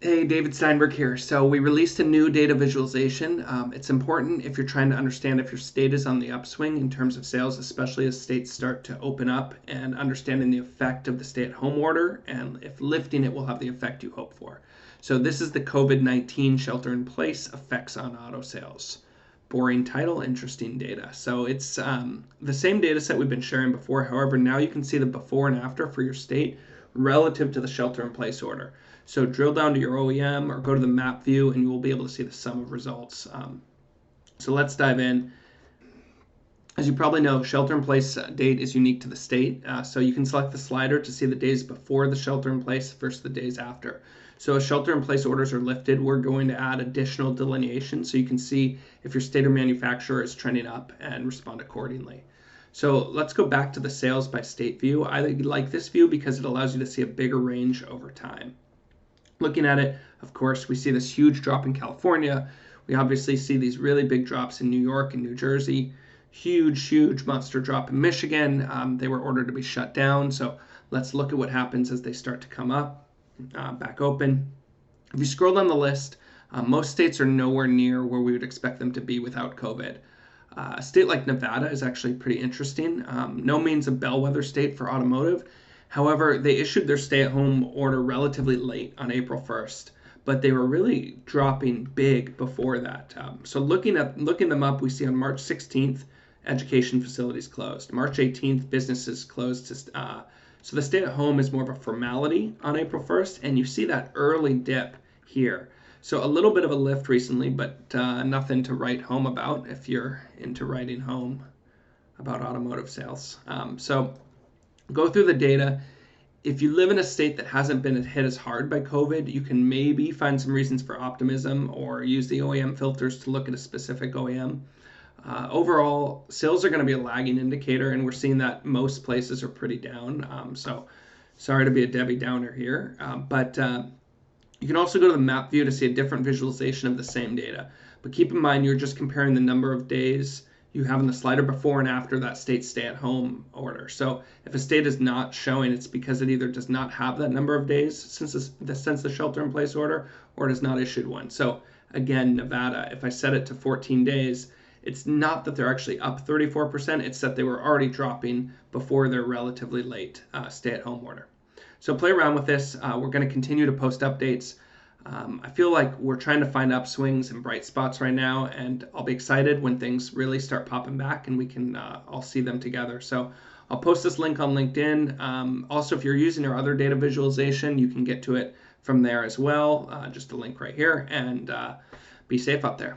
Hey, David Steinberg here. So we released a new data visualization. It's important if you're trying to understand if your state is on the upswing in terms of sales, especially as states start to open up, and understanding the effect of the stay-at-home order and if lifting it will have the effect you hope for. So this is the COVID-19 shelter-in-place effects on auto sales. Boring title, interesting data. So it's the same data set we've been sharing before. However, now you can see the before and after for your state relative to the shelter-in-place order. So drill down to your OEM or go to the map view and you will be able to see the sum of results. So let's dive in. As you probably know, shelter-in-place date is unique to the state. So you can select the slider to see the days before the shelter-in-place versus the days after. So as shelter-in-place orders are lifted, we're going to add additional delineation so you can see if your state or manufacturer is trending up and respond accordingly. So let's go back to the sales by state view. I like this view because it allows you to see a bigger range over time. Looking at it, of course, we see this huge drop in California. We obviously see these really big drops in New York and New Jersey. Huge monster drop in Michigan. They were ordered to be shut down. So let's look at what happens as they start to come up, back open. If you scroll down the list, most states are nowhere near where we would expect them to be without COVID. A state like Nevada is actually pretty interesting. No means a bellwether state for automotive. However, they issued their stay-at-home order relatively late on April 1st, but they were really dropping big before that. So looking them up, we see on March 16th, education facilities closed. March 18th, businesses closed. So the stay-at-home is more of a formality on April 1st, and you see that early dip here. So a little bit of a lift recently, but nothing to write home about if you're into writing home about automotive sales. So go through the data. If you live in a state that hasn't been hit as hard by COVID, you can maybe find some reasons for optimism or use the OEM filters to look at a specific OEM. Overall, sales are going to be a lagging indicator, and we're seeing that most places are pretty down. So sorry to be a Debbie Downer here, but you can also go to the map view to see a different visualization of the same data. But keep in mind, you're just comparing the number of days you have in the slider before and after that state stay-at-home order. So if a state is not showing, it's because it either does not have that number of days since the shelter-in-place order, or it has not issued one. So again, Nevada, if I set it to 14 days, it's not that they're actually up 34%, it's that they were already dropping before their relatively late stay-at-home order. So play around with this. We're going to continue to post updates. I feel like we're trying to find upswings and bright spots right now, and I'll be excited when things really start popping back and we can all see them together. So I'll post this link on LinkedIn. Also, if you're using our other data visualization, you can get to it from there as well. Just a link right here, and be safe out there.